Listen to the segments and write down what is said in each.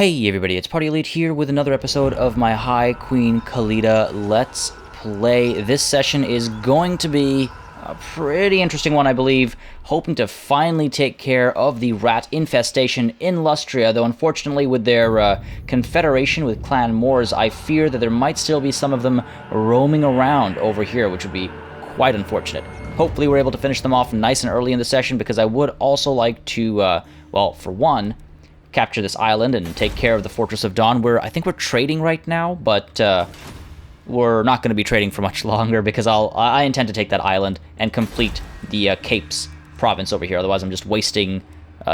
Hey everybody, it's Party Elite here with another episode of my High Queen Khalida Let's Play. This session is going to be a pretty interesting one, I believe, hoping to finally take care of the rat infestation in Lustria, though unfortunately with their confederation with Clan Moors, I fear that there might still be some of them roaming around over here, which would be quite unfortunate. Hopefully we're able to finish them off nice and early in the session, because I would also like to, well, for one, capture this island and take care of the Fortress of Dawn. I think we're trading right now, but we're not going to be trading for much longer, because I intend to take that island and complete the Capes province over here. Otherwise, I'm just wasting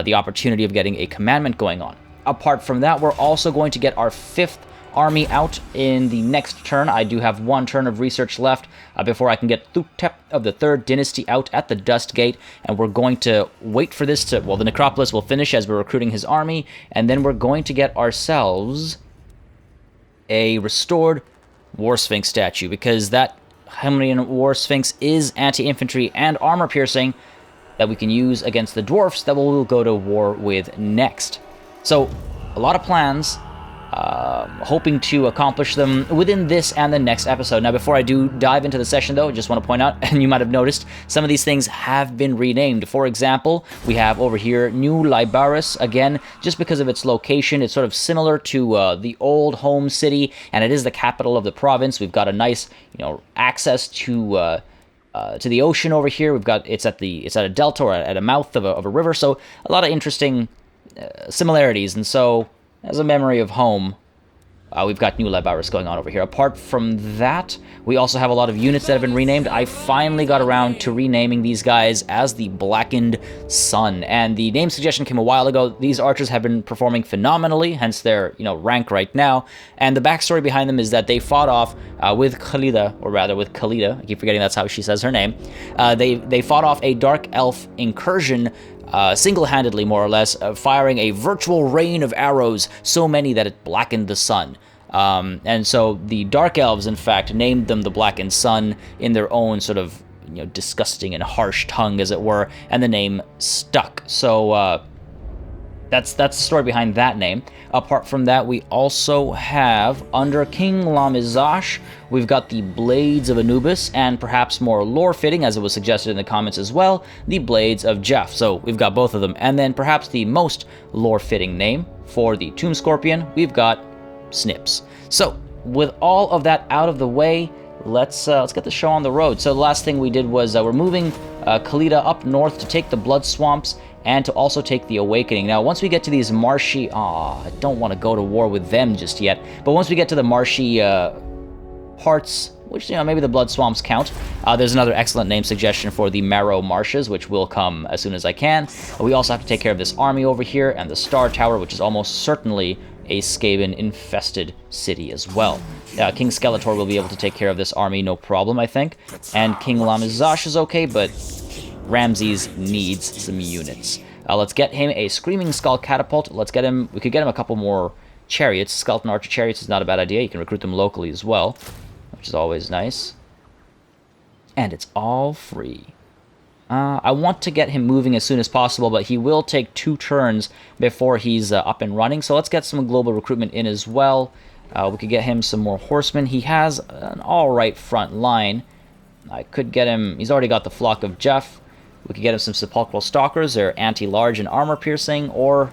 the opportunity of getting a commandment going on. Apart from that, we're also going to get our 5th army out in the next turn. I do have one turn of research left before I can get Thutep of the 3rd Dynasty out at the Dust Gate, and we're going to wait for this to, well, the Necropolis will finish as we're recruiting his army, and then we're going to get ourselves a restored War Sphinx statue, because that Hymnian War Sphinx is anti-infantry and armor piercing that we can use against the dwarfs that we'll go to war with next. So, a lot of plans. Hoping to accomplish them within this and the next episode. Now, before I do dive into the session, though, I just want to point out, and you might have noticed, some of these things have been renamed. For example, we have over here New Lybaras. Again, just because of its location, it's sort of similar to the old home city, and it is the capital of the province. We've got a nice, access to the ocean over here. It's at a delta or at a mouth of a river, so a lot of interesting similarities. And so, as a memory of home, we've got New Lybaras going on over here. Apart from that, we also have a lot of units that have been renamed. I finally got around to renaming these guys as the Blackened Sun, and the name suggestion came a while ago. These archers have been performing phenomenally, hence their rank right now. And the backstory behind them is that they fought off with Khalida, or rather with Khalida. I keep forgetting that's how she says her name. They fought off a Dark Elf incursion, single-handedly, more or less, firing a virtual rain of arrows, so many that it blackened the sun. And so the Dark Elves, in fact, named them the Blackened Sun in their own sort of, disgusting and harsh tongue, as it were, and the name stuck. So, that's the story behind that name. Apart from that, we also have, under King Lamizash, we've got the Blades of Anubis, and perhaps more lore-fitting, as it was suggested in the comments as well, the Blades of Jeff. So we've got both of them. And then perhaps the most lore-fitting name for the Tomb Scorpion, we've got Snips. So with all of that out of the way, let's get the show on the road. So the last thing we did was we're moving Khalida up north to take the Blood Swamps and to also take the Awakening. Now, once we get to these marshy... I don't want to go to war with them just yet. But once we get to the marshy parts, which, maybe the Blood Swamps count, there's another excellent name suggestion for the Marrow Marshes, which will come as soon as I can. We also have to take care of this army over here, and the Star Tower, which is almost certainly a Skaven-infested city as well. King Skeletor will be able to take care of this army, no problem, I think. And King Lamizash is okay, but Ramses needs some units. Let's get him a Screaming Skull Catapult. We could get him a couple more chariots. Skeleton Archer chariots is not a bad idea. You can recruit them locally as well, which is always nice. And it's all free. I want to get him moving as soon as possible, but he will take 2 turns before he's up and running. So let's get some global recruitment in as well. We could get him some more horsemen. He has an alright front line. I could get him... He's already got the Flock of Jeff. We could get him some Sepulchral Stalkers. They're anti-large and armor-piercing, or...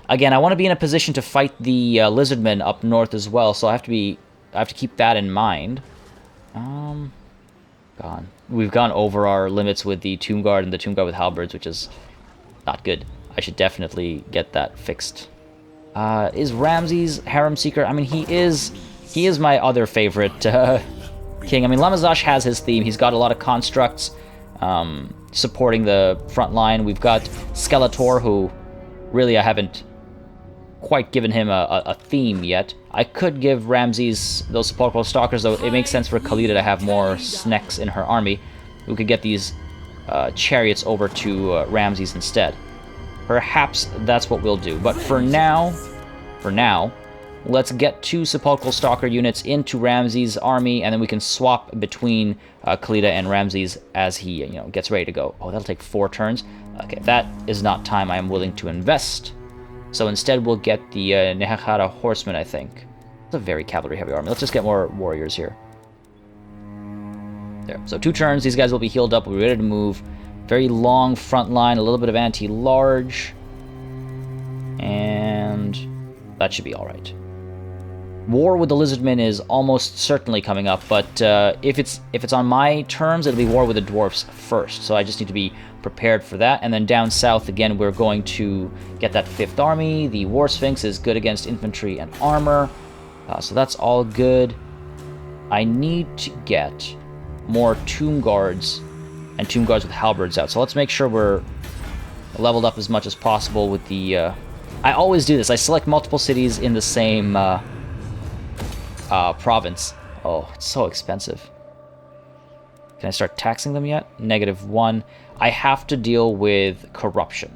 Again, I want to be in a position to fight the Lizardmen up north as well, so I have to keep that in mind. We've gone over our limits with the Tomb Guard and the Tomb Guard with Halberds, which is not good. I should definitely get that fixed. Is Ramses Harem Seeker? I mean, he is my other favorite king. I mean, Lamizash has his theme. He's got a lot of constructs supporting the front line. We've got Skeletor, who really I haven't quite given him a theme yet. I could give Ramses those Sepulchral Stalkers, though it makes sense for Khalida to have more snacks in her army. We could get these chariots over to Ramses instead. Perhaps that's what we'll do. But for now, let's get 2 Sepulchral Stalker units into Ramses' army, and then we can swap between Khalida and Ramses as he gets ready to go. Oh, that'll take 4 turns. Okay, that is not time I am willing to invest. So instead we'll get the Nehachara horsemen, I think. It's a very cavalry-heavy army. Let's just get more warriors here. There. So 2 turns, these guys will be healed up, we'll be ready to move. Very long front line, a little bit of anti-large. And that should be alright. War with the Lizardmen is almost certainly coming up, but if it's on my terms, it'll be war with the Dwarfs first. So I just need to be prepared for that. And then down south, again, we're going to get that 5th Army. The War Sphinx is good against infantry and armor. So that's all good. I need to get more Tomb Guards and Tomb Guards with halberds out. So let's make sure we're leveled up as much as possible with the... I always do this. I select multiple cities in the same province. Oh, it's so expensive. Can I start taxing them yet? -1. I have to deal with corruption.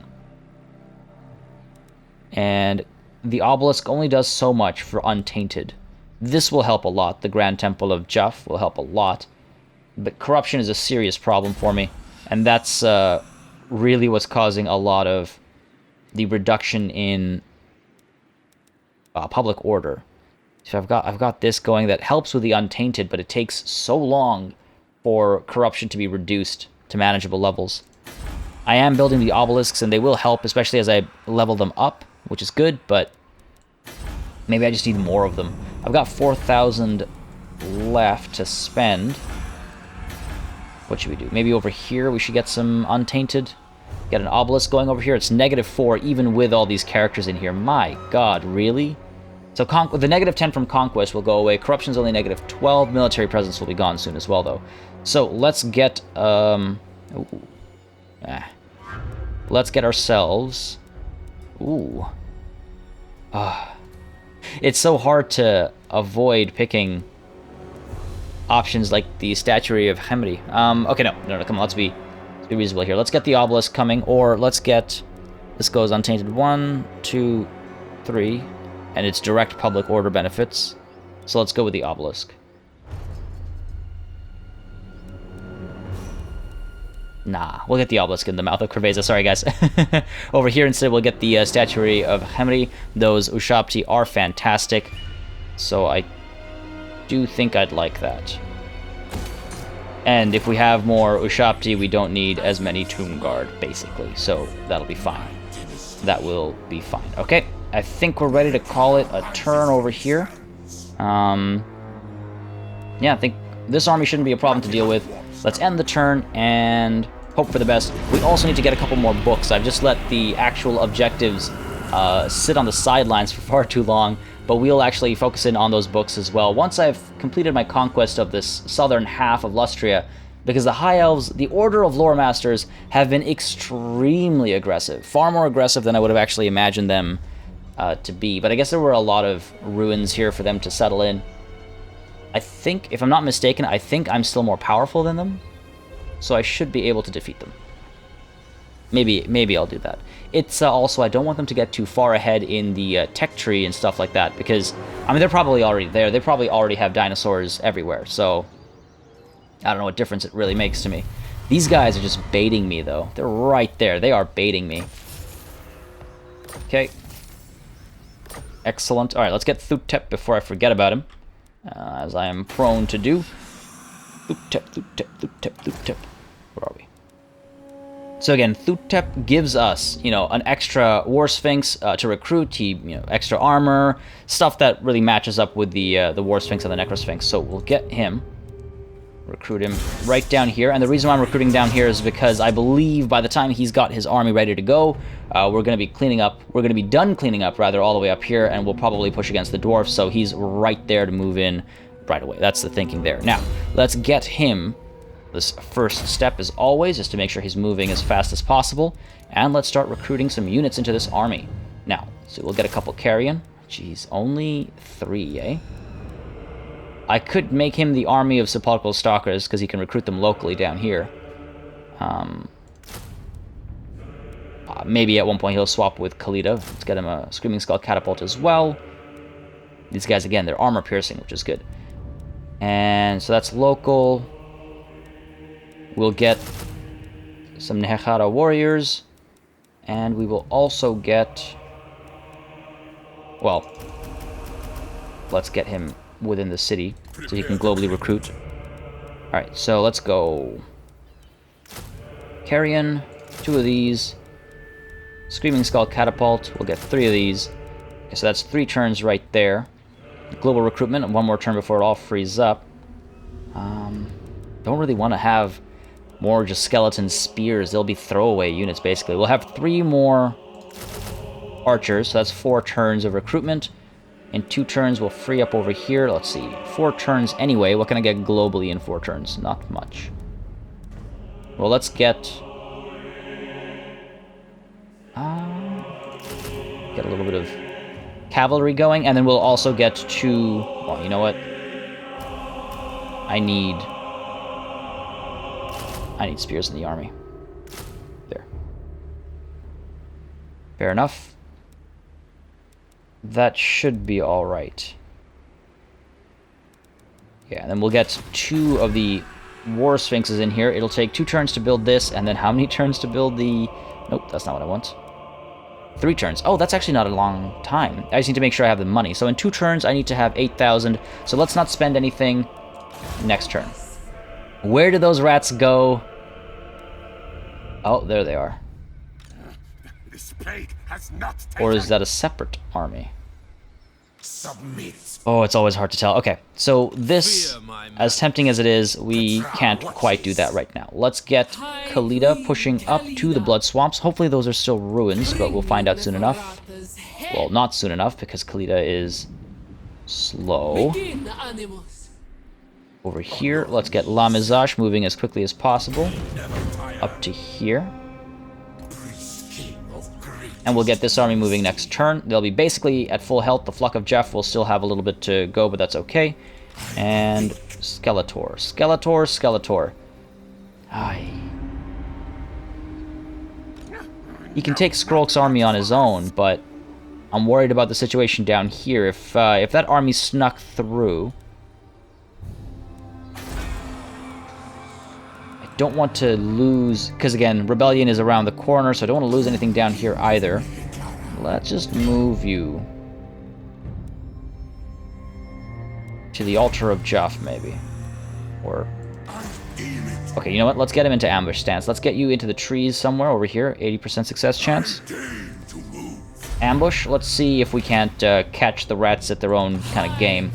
And the obelisk only does so much for Untainted. This will help a lot. The Grand Temple of Juff will help a lot. But corruption is a serious problem for me. And that's really what's causing a lot of the reduction in public order. So I've got this going that helps with the Untainted, but it takes so long for corruption to be reduced to manageable levels. I am building the obelisks, and they will help, especially as I level them up, which is good, but maybe I just need more of them. I've got 4,000 left to spend. What should we do? Maybe over here we should get some Untainted. Get an obelisk going over here. It's -4, even with all these characters in here. My god, really? So the -10 from Conquest will go away. Corruption's only -12. Military presence will be gone soon as well, though. So let's get... Let's get ourselves... Ooh. It's so hard to avoid picking options like the Statuary of Hemri. Okay, no, come on, let's be reasonable here. Let's get the obelisk coming, or let's get... This goes Untainted 1, 2, 3... And it's direct public order benefits. So let's go with the obelisk. Nah, we'll get the obelisk in the mouth of Kriveza. Sorry, guys. Over here, instead, we'll get the Statuary of Hemri. Those Ushapti are fantastic. So I do think I'd like that. And if we have more Ushapti, we don't need as many Tomb Guard, basically. So that'll be fine. That will be fine. Okay. I think we're ready to call it a turn over here. Yeah, I think this army shouldn't be a problem to deal with. Let's end the turn and hope for the best. We also need to get a couple more books. I've just let the actual objectives sit on the sidelines for far too long, but we'll actually focus in on those books as well once I've completed my conquest of this southern half of Lustria, because the High Elves, the Order of Lore Masters, have been extremely aggressive. Far more aggressive than I would have actually imagined them to be, but I guess there were a lot of ruins here for them to settle in. I think, if I'm not mistaken, I think I'm still more powerful than them, so I should be able to defeat them. Maybe I'll do that. It's also, I don't want them to get too far ahead in the tech tree and stuff like that, because, I mean, they're probably already there. They probably already have dinosaurs everywhere, so I don't know what difference it really makes to me. These guys are just baiting me, though. They're right there. They are baiting me. Okay. Excellent. All right, let's get Thutep before I forget about him, as I am prone to do. Thutep. Where are we? So again, Thutep gives us, an extra War Sphinx to recruit. Extra armor, stuff that really matches up with the War Sphinx and the Necro Sphinx. So we'll get him. Recruit him right down here, and the reason why I'm recruiting down here is because I believe by the time he's got his army ready to go, we're going to be done cleaning up rather, all the way up here, and we'll probably push against the dwarfs, so he's right there to move in right away. That's the thinking there. Now, let's get him. This first step, as always, is to make sure he's moving as fast as possible, and let's start recruiting some units into this army. Now, so we'll get a couple carrion. Jeez, only 3, eh? I could make him the army of sepulchral stalkers, because he can recruit them locally down here. Maybe at one point he'll swap with Khalida. Let's get him a Screaming Skull Catapult as well. These guys, again, they're armor piercing, which is good. And so that's local. We'll get some Nehechara warriors. And we will also get Well, let's get him within the city so he can globally recruit. Alright, so let's go. Carrion, 2 of these. Screaming Skull Catapult, we'll get 3 of these. Okay, so that's 3 turns right there. Global recruitment, and 1 more turn before it all frees up. Don't really want to have more just skeleton spears. They'll be throwaway units, basically. We'll have 3 more archers, so that's 4 turns of recruitment. In 2 turns, we'll free up over here. Let's see, 4 turns anyway. What can I get globally in 4 turns? Not much. Well, let's get... get a little bit of cavalry going, and then we'll also get 2... Well, you know what? I need spears in the army. There. Fair enough. That should be alright. Yeah, and then we'll get 2 of the War Sphinxes in here. It'll take 2 turns to build this, and then how many turns to build the... Nope, that's not what I want. 3 turns. Oh, that's actually not a long time. I just need to make sure I have the money. So in 2 turns, I need to have 8,000. So let's not spend anything next turn. Where did those rats go? Oh, there they are. This plague has not Or is that a separate army? Submit. Oh, it's always hard to tell. Okay, so this, as tempting as it is, we can't quite do that right now. Let's get Khalida pushing up to the Blood Swamps. Hopefully those are still ruins, but we'll find out soon enough. Well, not soon enough, because Khalida is slow. Over here, let's get La Mizash moving as quickly as possible. Up to here. And we'll get this army moving next turn. They'll be basically at full health. The Flock of Jeff will still have a little bit to go, but that's okay. And Skeletor. Skeletor, Skeletor. Aye. He can take Skrulk's army on his own, but I'm worried about the situation down here. If that army snuck through... Don't want to lose, because again, Rebellion is around the corner, so I don't want to lose anything down here either. Let's just move you to the Altar of Jeff, maybe. Or... Okay, you know what? Let's get him into ambush stance. Let's get you into the trees somewhere over here. 80% success chance. Ambush. Let's see if we can't catch the rats at their own kind of game.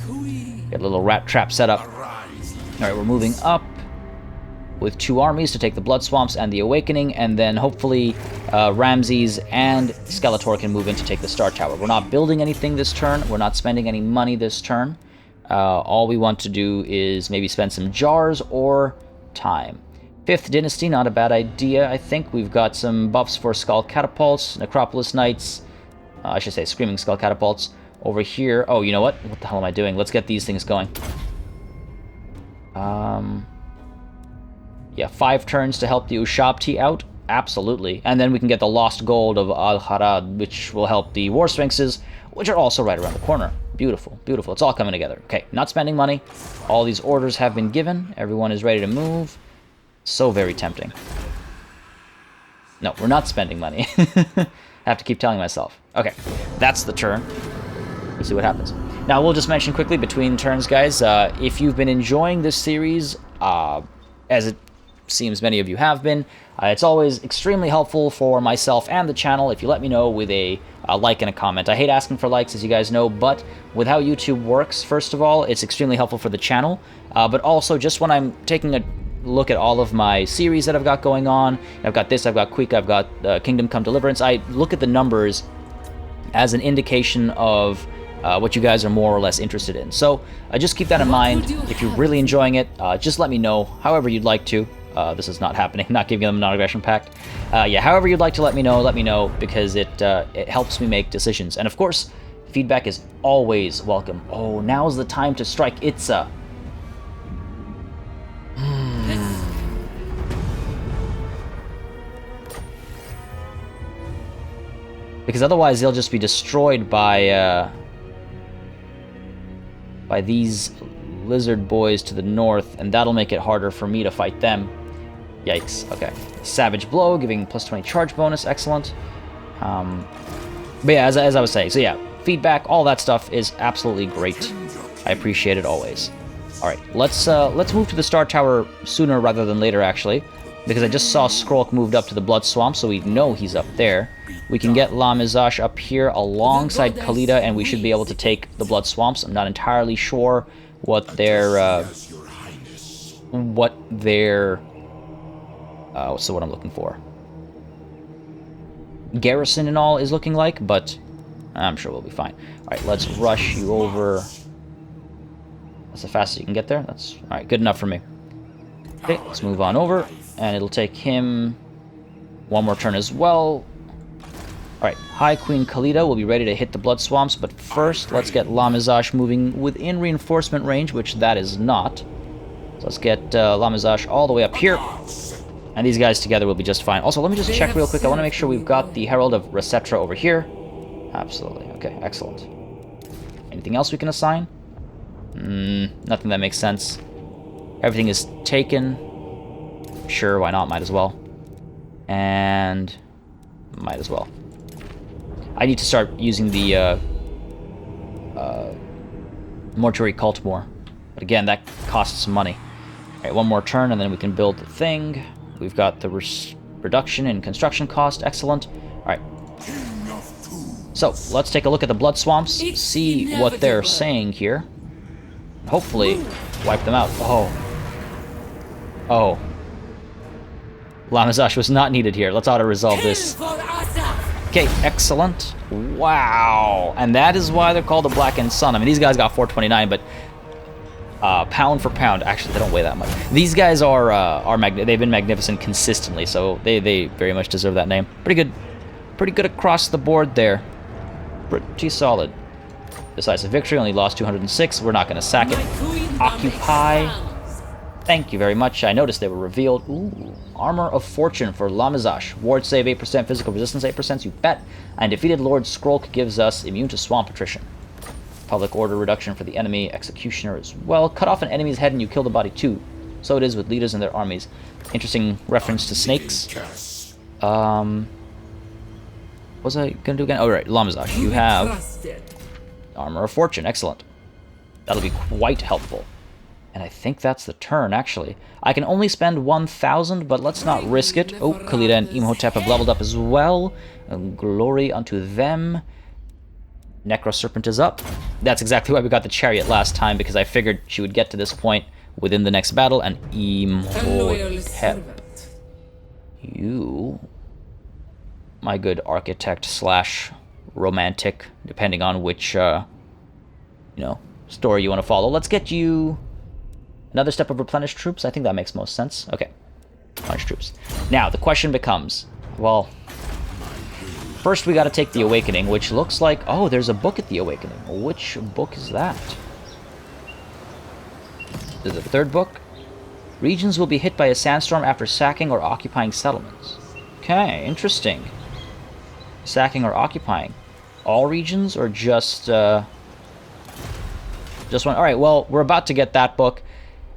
Get a little rat trap set up. Alright, we're moving up with 2 armies to take the Blood Swamps and the Awakening, and then hopefully Ramses and Skeletor can move in to take the Star Tower. We're not building anything this turn. We're not spending any money this turn. All we want to do is maybe spend some jars or time. 5th Dynasty, not a bad idea, I think. We've got some buffs for Skull Catapults, Necropolis Knights, I should say Screaming Skull Catapults. Over here, oh, you know what? What the hell am I doing? Let's get these things going. Yeah, 5 turns to help the Ushabti out. Absolutely. And then we can get the Lost Gold of Al-Harad, which will help the War Sphinxes, which are also right around the corner. Beautiful, beautiful. It's all coming together. Okay, not spending money. All these orders have been given. Everyone is ready to move. So very tempting. No, we're not spending money. I have to keep telling myself. Okay, that's the turn. Let's see what happens. Now, we'll just mention quickly between turns, guys, if you've been enjoying this series, as it seems many of you have been, it's always extremely helpful for myself and the channel if you let me know with a like and a comment. I hate asking for likes, as you guys know, but with how YouTube works, first of all, it's extremely helpful for the channel, but also just when I'm taking a look at all of my series that I've got going on, I've got this, I've got Queek, I've got Kingdom Come Deliverance, I look at the numbers as an indication of what you guys are more or less interested in. So just keep that in mind. If you're really enjoying it, just let me know however you'd like to. This is not happening, not giving them a non-aggression pact. Yeah, however you'd like to let me know, because it helps me make decisions. And of course, feedback is always welcome. Oh, now's the time to strike Itza. Because otherwise they'll just be destroyed by these lizard boys to the north, and that'll make it harder for me to fight them. Yikes. Okay. Savage Blow, giving plus 20 charge bonus. Excellent. But yeah, as I was saying, so yeah, feedback, all that stuff is absolutely great. I appreciate it always. All right, let's move to the Star Tower sooner rather than later, actually, because I just saw Skrulk moved up to the Blood Swamp, so we know he's up there. We can get Lybaras up here alongside Khalida, and we should be able to take the Blood Swamps. I'm not entirely sure what their what's the word I'm looking for? Garrison and all is looking like, but I'm sure we'll be fine. All right, let's rush you over. That's the fastest you can get there. That's all right. Good enough for me. Okay, let's move on over, and it'll take him one more turn as well. All right, High Queen Khalida will be ready to hit the Blood Swamps, but first let's get Lybaras moving within reinforcement range, which that is not. So let's get Lybaras all the way up here, and these guys together will be just fine. Also, let me just check real quick. I want to make sure we've got the Herald of Receptra over here. Absolutely. Okay, excellent. Anything else we can assign? Nothing that makes sense. Everything is taken. Sure, why not? Might as well. And might as well. I need to start using the Mortuary Cult more. But again, that costs some money. Alright, one more turn and then we can build the thing. We've got the reduction in construction cost. Excellent. Alright. So, let's take a look at the Blood Swamps, see what they're saying here. Hopefully, wipe them out. Oh. Lybaras was not needed here. Let's auto-resolve this. Okay, excellent. Wow. And that is why they're called the Blackened Sun. I mean, these guys got 429, but pound for pound, actually, they don't weigh that much. These guys they've been magnificent consistently, so they very much deserve that name. Pretty good across the board there. Pretty solid. Decisive victory, only lost 206. We're not going to sack it. Occupy. Thank you very much. I noticed they were revealed. Ooh, Armor of Fortune for Lybaras. Ward save 8%, physical resistance 8%, you bet. And defeated Lord Skrulk gives us immune to swamp attrition. Public order reduction for the enemy. Executioner as well. Cut off an enemy's head and you kill the body too. So it is with leaders and their armies. Interesting reference to snakes. What was I going to do again? Oh, right, Lybaras. You have Armor of Fortune. Excellent. That'll be quite helpful. And I think that's the turn, actually. I can only spend 1,000, but let's not risk it. Oh, Khalida and Imhotep have leveled up as well. Glory unto them. Necroserpent is up. That's exactly why we got the Chariot last time, because I figured she would get to this point within the next battle. And Imhotep. You, my good architect slash romantic, depending on which, story you want to follow. Let's get you another step of replenish troops. I think that makes most sense. Okay, replenish troops. Now, the question becomes, well, first we got to take the Awakening, which looks like, oh, there's a book at the Awakening. Which book is that? Is it the third book? Regions will be hit by a sandstorm after sacking or occupying settlements. Okay, interesting. Sacking or occupying. All regions or just one? Alright, well, we're about to get that book.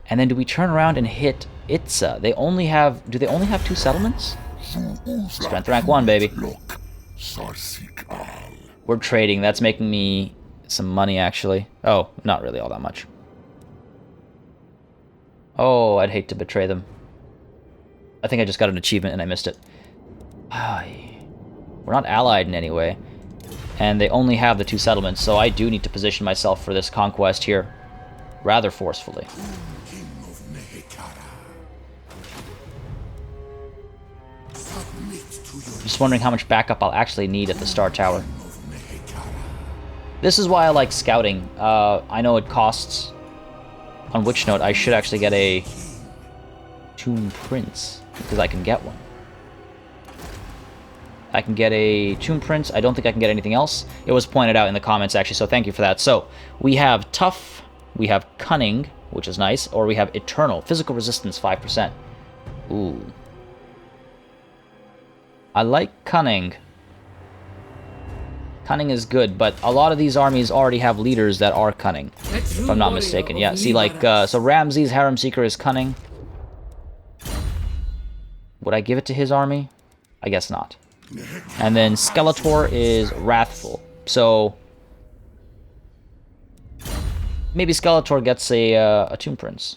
And then do we turn around and hit Itza? Do they only have 2 settlements? Strength rank 1, baby. We're trading. That's making me some money, actually. Oh, not really all that much. Oh, I'd hate to betray them. I think I just got an achievement and I missed it. We're not allied in any way. And they only have the 2 settlements, so I do need to position myself for this conquest here rather forcefully. Just wondering how much backup I'll actually need at the Star Tower. This is why I like scouting. I know it costs. On which note, I should actually get a Tomb Prince, because I can get one. I can get a Tomb Prince. I don't think I can get anything else. It was pointed out in the comments, actually, so thank you for that. So, we have Tough, we have Cunning, which is nice, or we have Eternal. Physical Resistance, 5%. Ooh. I like Cunning. Cunning is good, but a lot of these armies already have leaders that are cunning, if I'm not mistaken. Yeah, see, like, so Ramses Harem Seeker is cunning. Would I give it to his army? I guess not. And then Skeletor is wrathful. So maybe Skeletor gets a Tomb Prince.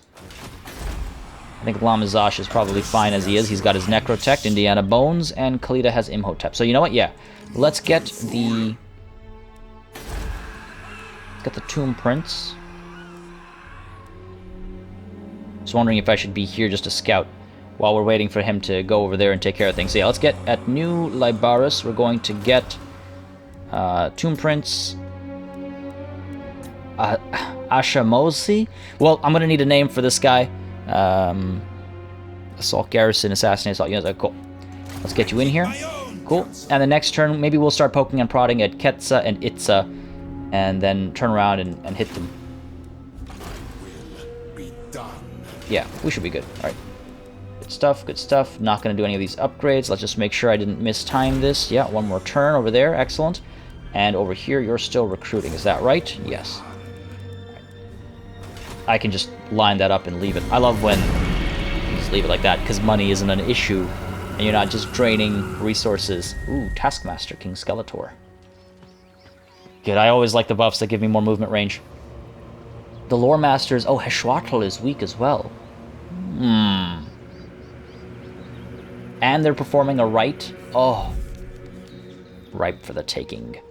I think Lamazash is probably fine as he is. He's got his Necrotech, Indiana Bones, and Khalida has Imhotep. So you know what? Yeah, let's get the Tomb Prince. Just wondering if I should be here just to scout while we're waiting for him to go over there and take care of things. So yeah, let's get at New Lybaras. We're going to get Tomb Prince. Ashamosi? Well, I'm going to need a name for this guy. Assault Garrison, Assassinate Assault Units. Cool. Let's get you in here. Cool. And the next turn, maybe we'll start poking and prodding at Ketsa and Itza, and then turn around and hit them. Yeah, we should be good. Alright. Good stuff, good stuff. Not going to do any of these upgrades. Let's just make sure I didn't mistime this. Yeah, one more turn over there. Excellent. And over here, you're still recruiting. Is that right? Yes. I can just line that up and leave it. I love when you just leave it like that, because money isn't an issue, and you're not just draining resources. Ooh, Taskmaster, King Skeletor. Good, I always like the buffs that give me more movement range. The Lore Masters... Oh, Heshwatl is weak as well. And they're performing a rite. Oh. Ripe for the taking.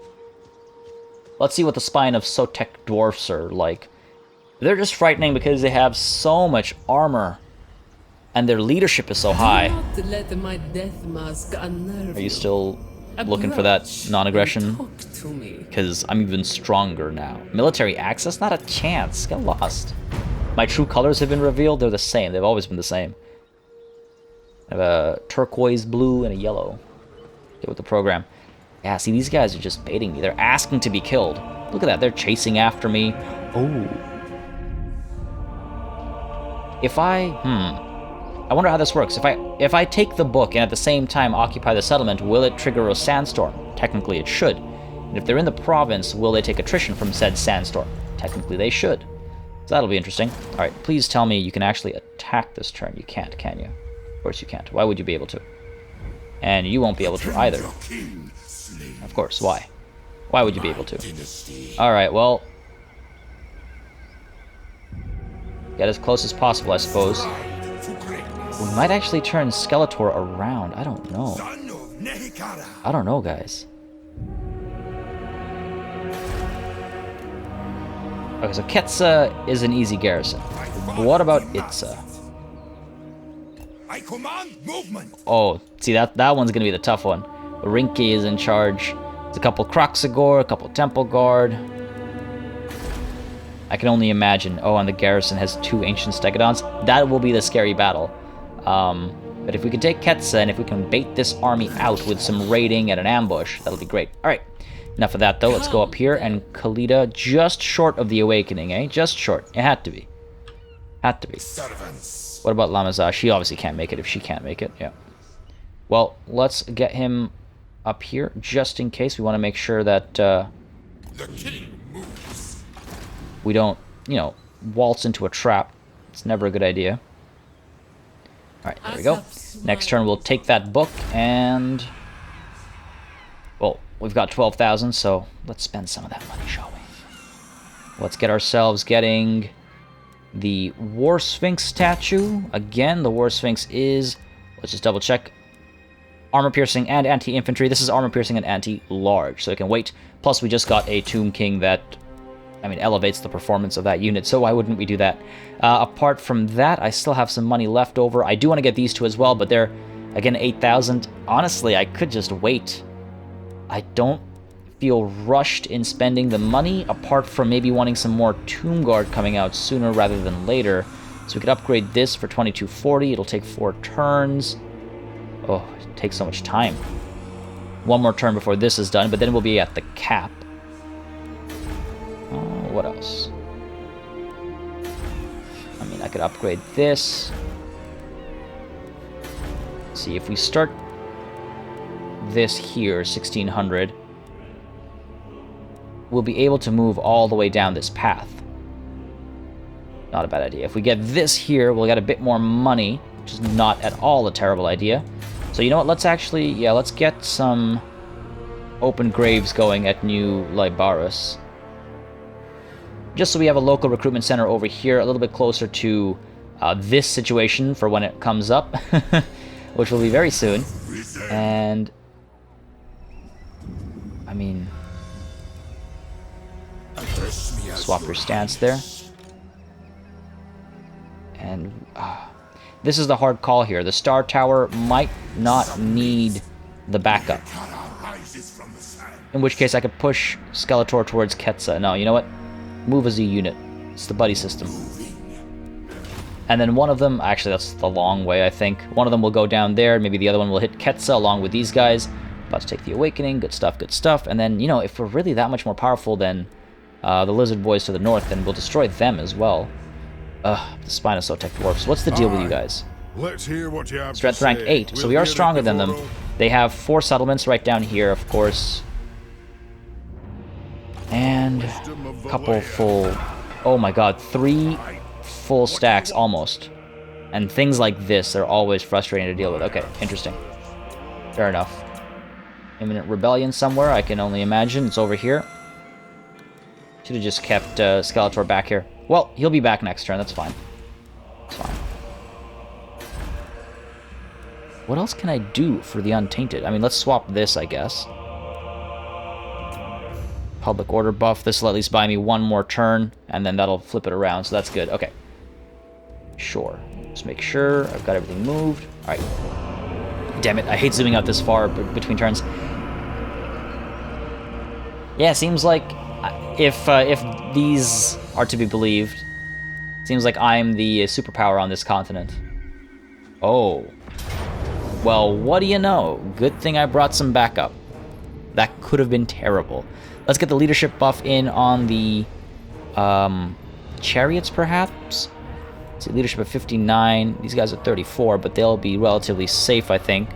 Let's see what the spine of Sotek dwarfs are like. They're just frightening because they have so much armor. And their leadership is so high. Are you still looking for that non-aggression? Because I'm even stronger now. Military access? Not a chance. Get lost. My true colors have been revealed. They're the same. They've always been the same. I have a turquoise blue and a yellow. Get with the program. Yeah, see, these guys are just baiting me. They're asking to be killed. Look at that. They're chasing after me. Oh. If I wonder how this works. If I take the book and at the same time occupy the settlement, will it trigger a sandstorm? Technically it should. And if they're in the province, will they take attrition from said sandstorm? Technically they should. So that'll be interesting. Alright, please tell me you can actually attack this turn. You can't, can you? Of course you can't. Why would you be able to? And you won't be able to either. Of course, why? Why would you be able to? Alright, well... get as close as possible, I suppose. We might actually turn Skeletor around. I don't know. I don't know, guys. Okay, so Ketsa is an easy garrison. But what about Itza? Oh, see, that one's gonna be the tough one. Rinki is in charge. There's a couple Kroxigor, a couple Temple Guard. I can only imagine. Oh, and the garrison has 2 Ancient Stegodons. That will be the scary battle. But if we can take Ketsa, and if we can bait this army out with some raiding and an ambush, that'll be great. Alright, enough of that, though. Let's go up here, and Khalida, just short of the Awakening, eh? Just short. It had to be. Had to be. What about Lamazash? She obviously can't make it if she can't make it. Yeah. Well, let's get him up here, just in case. We want to make sure that, the king moves. We don't, you know, waltz into a trap. It's never a good idea. Alright, there we go. Next turn we'll take that book and... well, we've got 12,000, so let's spend some of that money, shall we? Let's get ourselves getting the War Sphinx statue. Again, the War Sphinx is... let's just double check. Armor piercing and anti-infantry. This is armor piercing and anti-large, so it can wait. Plus we just got a Tomb King that... I mean, elevates the performance of that unit, so why wouldn't we do that? Apart from that, I still have some money left over. I do want to get these two as well, but they're, again, 8,000. Honestly, I could just wait. I don't feel rushed in spending the money, apart from maybe wanting some more Tomb Guard coming out sooner rather than later. So we could upgrade this for 2240. It'll take 4 turns. Oh, it takes so much time. One more turn before this is done, but then we'll be at the cap. What else? I mean, I could upgrade this. See, if we start this here, 1600, we'll be able to move all the way down this path. Not a bad idea. If we get this here, we'll get a bit more money, which is not at all a terrible idea. So you know what, let's actually, yeah, let's get some open graves going at New Lybaras. just so we have a local recruitment center over here, a little bit closer to this situation for when it comes up, which will be very soon. And I mean, swap your stance there. And this is the hard call here. The Star Tower might not need the backup. In which case I could push Skeletor towards Ketsa. No, you know what? Move as a unit. It's the buddy system. And then one of them, actually that's the long way I think. One of them will go down there, maybe the other one will hit Ketsa along with these guys. About to take the Awakening, good stuff, good stuff. And then, you know, if we're really that much more powerful than the Lizard Boys to the north, then we'll destroy them as well. Ugh, the Spinosaurus dwarfs. What's the deal with you guys? Let's hear what you have Strength rank 8, so we are stronger than them. They have 4 settlements right down here, of course. And a couple full... Oh my god, 3 full stacks almost. And things like this are always frustrating to deal with. Okay, interesting. Fair enough. Imminent rebellion somewhere, I can only imagine. It's over here. Should have just kept Skeletor back here. Well, he'll be back next turn, that's fine. That's fine. What else can I do for the Untainted? I mean, let's swap this, I guess. Public order buff. This will at least buy me 1 more turn, and then that'll flip it around, so that's good. Okay. Sure. Just make sure I've got everything moved. Alright. Damn it, I hate zooming out this far between turns. Yeah, seems like if these are to be believed, seems like I'm the superpower on this continent. Oh. Well, what do you know? Good thing I brought some backup. That could have been terrible. Let's get the leadership buff in on the chariots, perhaps? Let's see, leadership of 59. These guys are 34, but they'll be relatively safe, I think.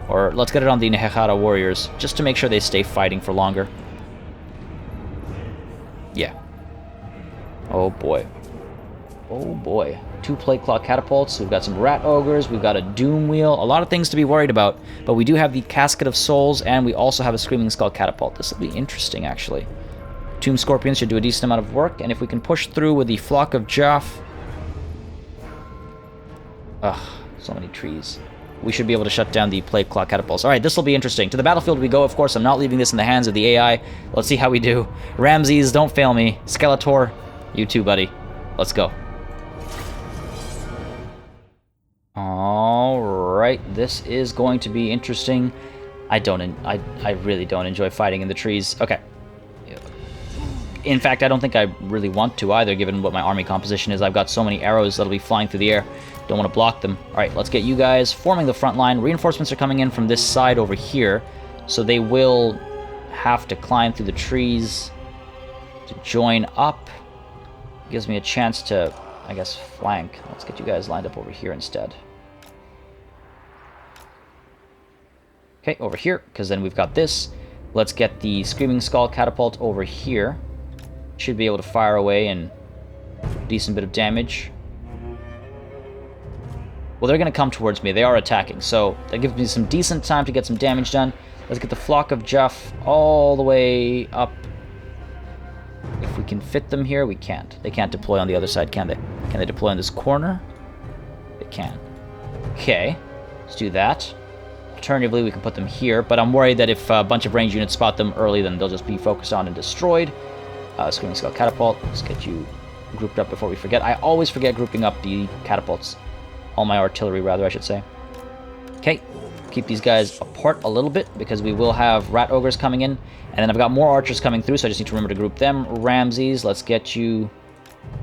Or let's get it on the Nehechara warriors, just to make sure they stay fighting for longer. Yeah. Oh boy. Oh boy. 2 plate claw catapults. We've got some rat ogres. We've got a doom wheel. A lot of things to be worried about. But we do have the casket of souls, and we also have a screaming skull catapult. This will be interesting, actually. Tomb scorpions should do a decent amount of work, and if we can push through with the flock of Jaff. Ugh, so many trees. We should be able to shut down the plate claw catapults. All right, this will be interesting. To the battlefield we go, of course. I'm not leaving this in the hands of the AI. Let's see how we do. Ramses, don't fail me. Skeletor, you too, buddy. Let's go. Alright, this is going to be interesting. I really don't enjoy fighting in the trees. Okay. In fact, I don't think I really want to either, given what my army composition is. I've got so many arrows that'll be flying through the air. Don't want to block them. Alright, let's get you guys forming the front line. Reinforcements are coming in from this side over here, so they will have to climb through the trees to join up. Gives me a chance to, I guess, flank. Let's get you guys lined up over here instead. Okay, over here, because then we've got this. Let's get the Screaming Skull catapult over here. Should be able to fire away and decent bit of damage. Well, they're going to come towards me. They are attacking, so that gives me some decent time to get some damage done. Let's get the flock of Jaff all the way up. If we can fit them here, we can't. They can't deploy on the other side, can they? Can they deploy in this corner? They can. Okay, let's do that. Alternatively, we can put them here, but I'm worried that if a bunch of range units spot them early, then they'll just be focused on and destroyed. Screaming Skull Catapult. Let's get you grouped up before we forget. I always forget grouping up the catapults. All my artillery, rather, I should say. Okay, keep these guys apart a little bit, because we will have rat ogres coming in. And then I've got more archers coming through, so I just need to remember to group them. Ramses, let's get you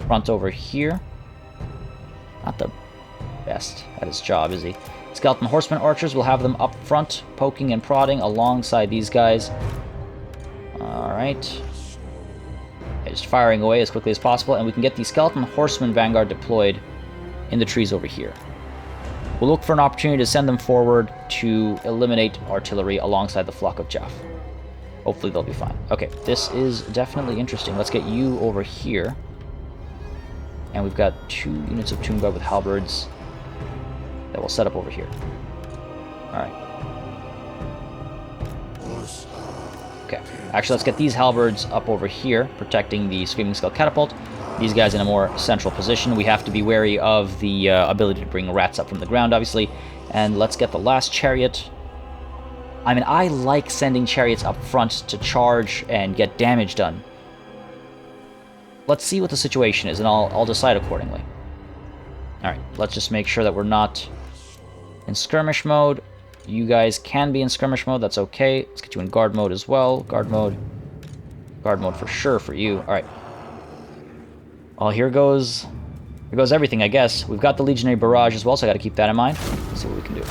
front over here. Not the best at his job, is he? Skeleton Horseman archers, we'll have them up front, poking and prodding alongside these guys. Alright. Okay, just firing away as quickly as possible, and we can get the Skeleton Horseman Vanguard deployed in the trees over here. We'll look for an opportunity to send them forward to eliminate artillery alongside the flock of Jaff. Hopefully they'll be fine. Okay, this is definitely interesting. Let's get you over here. And we've got 2 units of Tomb Guard with halberds that will set up over here. Alright. Okay, Actually, let's get these halberds up over here, protecting the Screaming Skull catapult. These guys in a more central position. We have to be wary of the ability to bring rats up from the ground, obviously. And let's get the last chariot. I mean, I like sending chariots up front to charge and get damage done. Let's see what the situation is, and I'll decide accordingly. Alright, let's just make sure that we're not in skirmish mode. You guys can be in skirmish mode, that's okay. Let's get you in guard mode as well. Guard mode. Guard mode for sure for you. Alright. Well, here goes everything, I guess. We've got the Legionary Barrage as well, so I gotta keep that in mind. Let's see what we can do.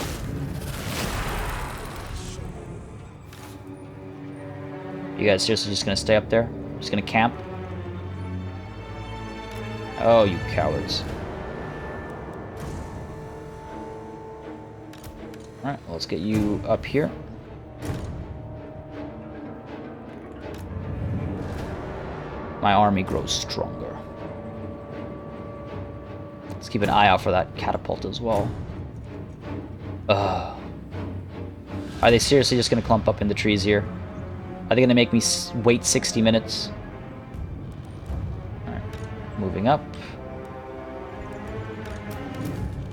You guys seriously just gonna stay up there? Just gonna camp? Oh, you cowards. Alright, well, let's get you up here. My army grows stronger. Let's keep an eye out for that catapult as well. Are they seriously just gonna clump up in the trees here? Are they gonna make me wait 60 minutes? Alright, moving up.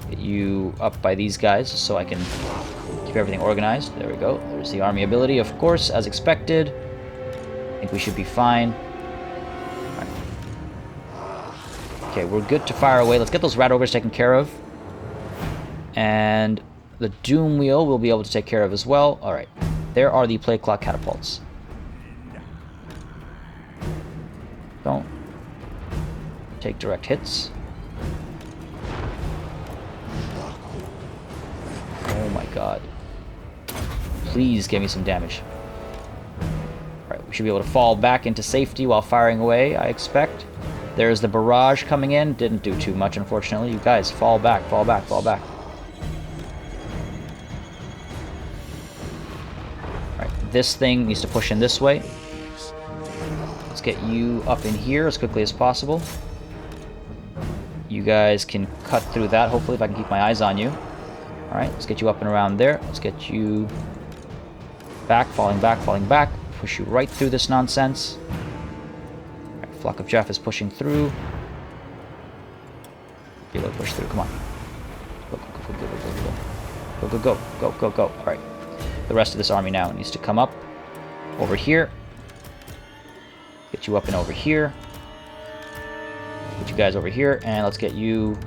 Get you up by these guys so I can keep everything organized. There we go. There's the army ability, of course, as expected. I think we should be fine. Okay, we're good to fire away. Let's get those rat ogres taken care of. And the doom wheel we'll be able to take care of as well. Alright. There are the plague claw catapults. Don't take direct hits. Oh my god. Please give me some damage. Alright, we should be able to fall back into safety while firing away, I expect. There's the barrage coming in. Didn't do too much, unfortunately. You guys, fall back, fall back, fall back. Alright, this thing needs to push in this way. Let's get you up in here as quickly as possible. You guys can cut through that, hopefully, if I can keep my eyes on you. Alright, let's get you up and around there. Let's get you back, falling back, falling back. Push you right through this nonsense. Flock of Jeff is pushing through. Be able to push through. Come on. Go, go, go, go, go, go, go, go, go, go, go, go, go. All right. The rest of this army now needs to come up over here. Get you up and over here. Get you guys over here, and let's get you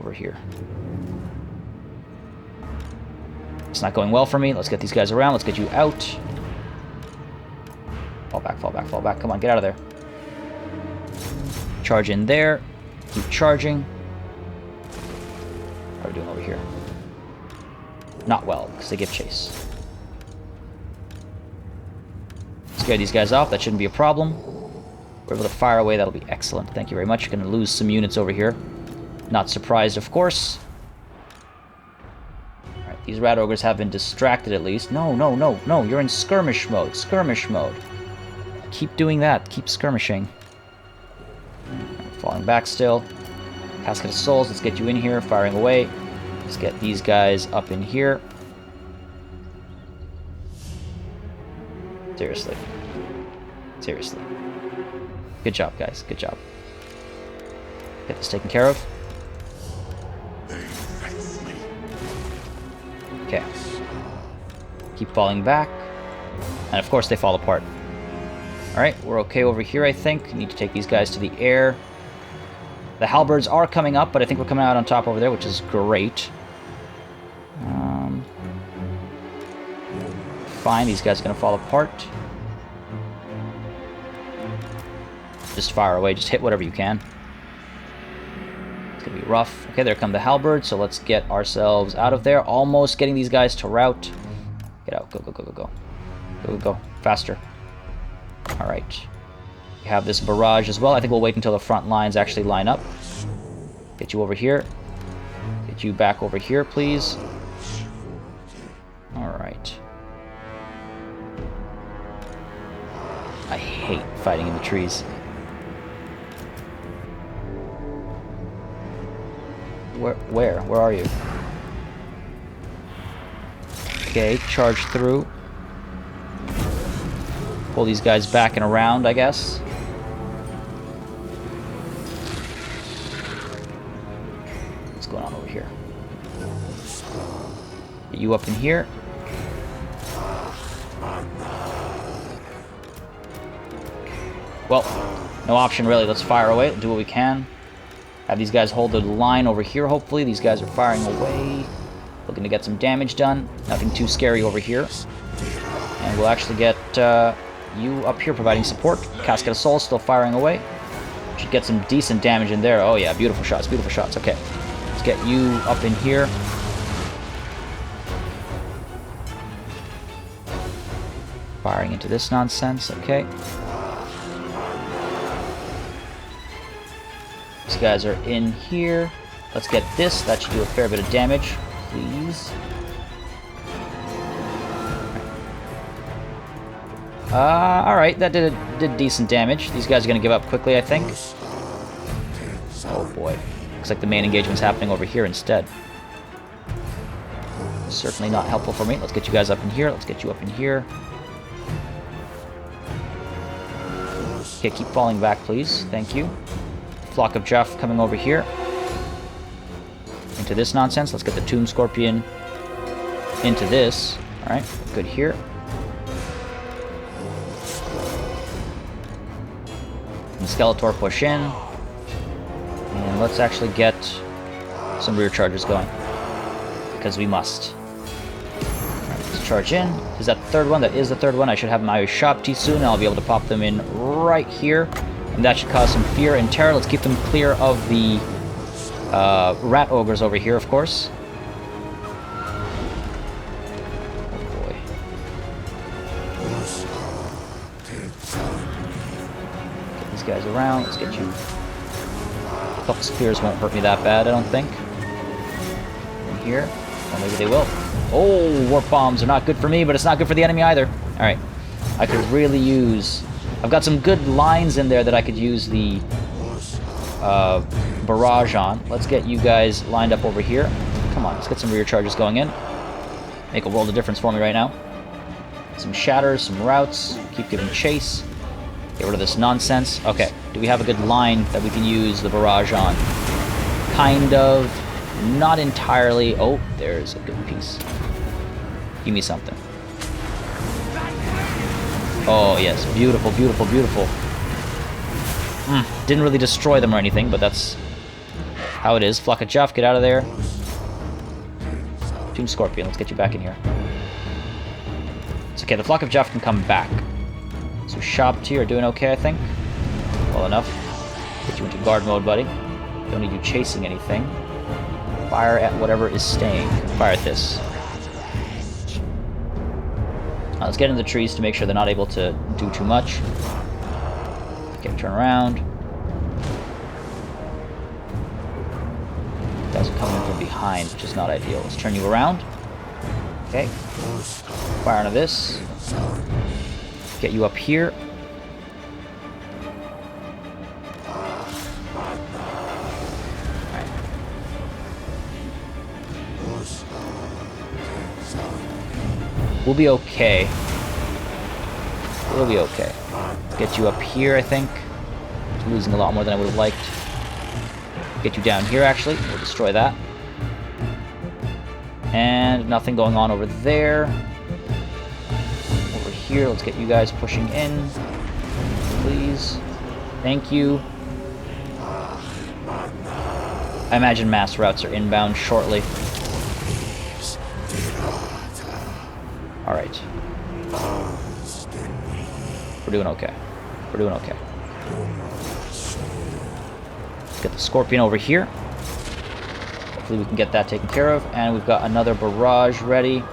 over here. It's not going well for me. Let's get these guys around. Let's get you out. Fall back, fall back, fall back. Come on, get out of there. Charge in there. Keep charging. How are we doing over here? Not well, because they give chase. Scare these guys off. That shouldn't be a problem. We're able to fire away. That'll be excellent. Thank you very much. You're going to lose some units over here. Not surprised, of course. Alright, these rat ogres have been distracted at least. No, no, no, no. You're in skirmish mode. Skirmish mode. Keep doing that. Keep skirmishing. Falling back still. Casket of Souls. Let's get you in here. Firing away. Let's get these guys up in here. Seriously. Seriously. Good job, guys. Good job. Get this taken care of. Okay. Keep falling back. And of course they fall apart. Alright, we're okay over here, I think. Need to take these guys to the air. The halberds are coming up, but I think we're coming out on top over there, which is great. Fine, these guys are going to fall apart. Just fire away, just hit whatever you can. It's going to be rough. Okay, there come the halberds, so let's get ourselves out of there. Almost getting these guys to rout. Get out, go, go, go, go, go. Go, go, go, faster. Alright. We have this barrage as well. I think we'll wait until the front lines actually line up. Get you over here. Get you back over here, please. Alright. I hate fighting in the trees. Where? Where are you? Okay, charge through. pull these guys back and around, I guess. What's going on over here? Get you up in here. Well, no option really. Let's fire away. Do what we can. Have these guys hold the line over here, hopefully. These guys are firing away. Looking to get some damage done. Nothing too scary over here. And we'll actually get you up here providing support. Casket of Souls still firing away. Should get some decent damage in there. Oh yeah, beautiful shots, beautiful shots. Okay, let's get you up in here. Firing into this nonsense, okay. These guys are in here. Let's get this. That should do a fair bit of damage, please. Alright, that did decent damage. These guys are going to give up quickly, I think. Oh boy. Looks like the main engagement's happening over here instead. Certainly not helpful for me. Let's get you guys up in here. Let's get you up in here. Okay, keep falling back, please. Thank you. Flock of Jeff coming over here. Into this nonsense. Let's get the Tomb Scorpion into this. Alright, good here. And Skeletor push in. And let's actually get some rear charges going. Because we must. Alright, let's charge in. Is that the third one? That is the third one. I should have my shop tea soon. I'll be able to pop them in right here. And that should cause some fear and terror. Let's keep them clear of the rat ogres over here, of course. Oh boy. Get these guys around. Let's get you. A couple spears won't hurt me that bad, I don't think. In here. Well, maybe they will. Oh, warp bombs are not good for me, but it's not good for the enemy either. Alright. I could really use... I've got some good lines in there that I could use the barrage on. Let's get you guys lined up over here. Come on, let's get some rear charges going in. Make a world of difference for me right now. Some shatters, some routes. Keep giving chase. Get rid of this nonsense. Okay, do we have a good line that we can use the barrage on? Kind of. Not entirely. Oh, there's a good piece. Give me something. Oh, yes. Beautiful, beautiful, beautiful. Didn't really destroy them or anything, but that's how it is. Flock of Jeff, get out of there. Tomb Scorpion, let's get you back in here. It's okay, the Flock of Jeff can come back. So shop tea are doing okay, I think. Well enough. Get you into guard mode, buddy. Don't need you chasing anything. Fire at whatever is staying. Fire at this. Let's get in the trees to make sure they're not able to do too much. Okay, turn around. Guys are coming in from behind, which is not ideal. Let's turn you around. Okay. Fire onto this. Get you up here. Alright. We'll be okay. We'll be okay. Get you up here, I think. I'm losing a lot more than I would have liked. Get you down here, actually. We'll destroy that. And nothing going on over there. Over here, let's get you guys pushing in. Please. Thank you. I imagine mass routes are inbound shortly. Alright. We're doing okay. We're doing okay. Let's get the Scorpion over here. Hopefully we can get that taken care of. And we've got another barrage ready.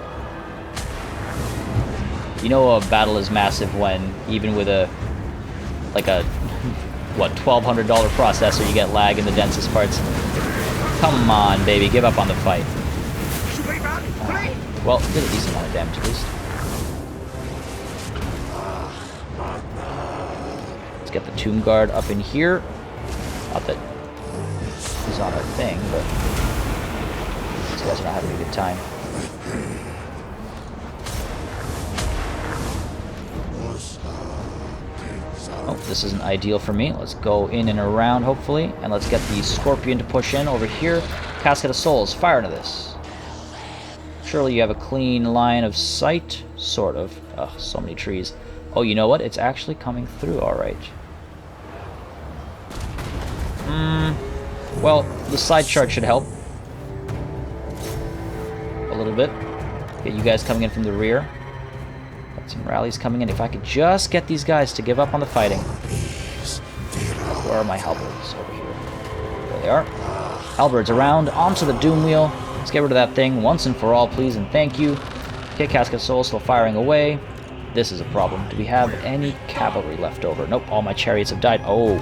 You know a battle is massive when, even with a, like a, what, $1,200 processor, you get lag in the densest parts. Come on, baby, give up on the fight. Well, did a decent amount of damage at least. Let's get the Tomb Guard up in here. Not that he's on a thing, but these guys are not having a good time. Oh, this isn't ideal for me. Let's go in and around, hopefully. And let's get the Scorpion to push in over here. Casket of Souls, fire into this. Surely you have a clean line of sight. Sort of. Ugh, so many trees. Oh, you know what? It's actually coming through, alright. Well, the side chart should help. A little bit. Get you guys coming in from the rear. Got some rallies coming in. If I could just get these guys to give up on the fighting. Where are my halberds? Over here. There they are. Halberds around, onto the Doom Wheel. Let's get rid of that thing once and for all, please, and thank you. Okay, Casket of Souls still firing away. This is a problem. Do we have any cavalry left over? Nope, all my chariots have died. Oh.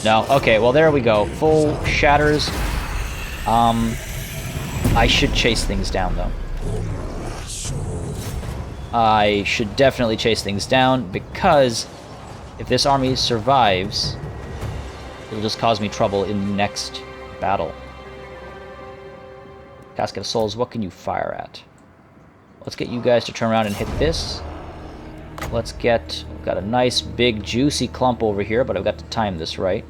No, okay, well, there we go. Full shatters. I should chase things down, though. I should definitely chase things down, because if this army survives, it'll just cause me trouble in the next battle. Casket of Souls, what can you fire at? Let's get you guys to turn around and hit this. Let's get... We've got a nice, big, juicy clump over here, but I've got to time this right.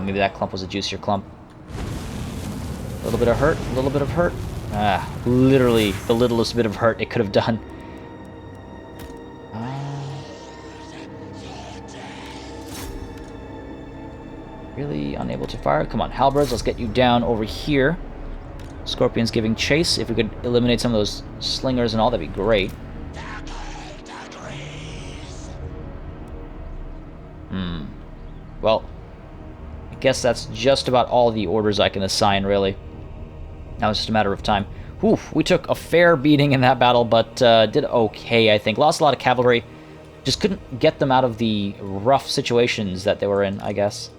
Maybe that clump was a juicier clump. A little bit of hurt, a little bit of hurt. Literally the littlest bit of hurt it could have done. Really unable to fire. Come on, halberds, let's get you down over here. Scorpion's giving chase. If we could eliminate some of those slingers and all, that'd be great. Well, I guess that's just about all the orders I can assign, really. Now it's just a matter of time. Whew, we took a fair beating in that battle, but did okay, I think. Lost a lot of cavalry. Just couldn't get them out of the rough situations that they were in, I guess.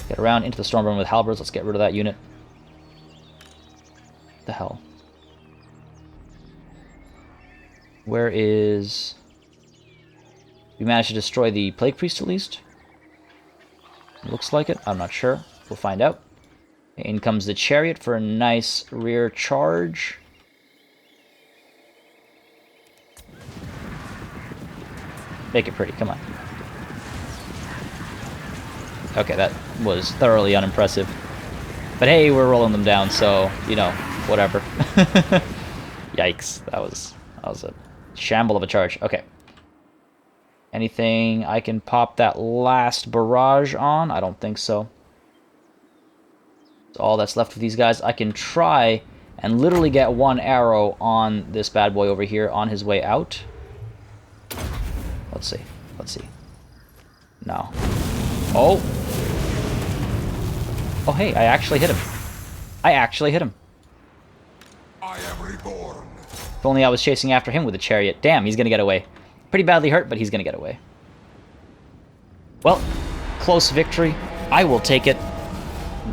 Get around into the Stormburn with halberds. Let's get rid of that unit. What the hell? Where is... We managed to destroy the Plague Priest, at least? Looks like it. I'm not sure. We'll find out. In comes the chariot for a nice rear charge. Make it pretty, come on. Okay, that was thoroughly unimpressive. But hey, we're rolling them down, so, you know, whatever. Yikes, that was a shamble of a charge. Okay. Anything I can pop that last barrage on? I don't think so. That's all that's left of these guys. I can try and literally get one arrow on this bad boy over here on his way out. Let's see. Let's see. No. Oh. Oh, hey, I actually hit him. I actually hit him. I am reborn. If only I was chasing after him with a chariot. Damn, he's gonna get away. Pretty badly hurt, but he's gonna get away. Well, close victory. I will take it.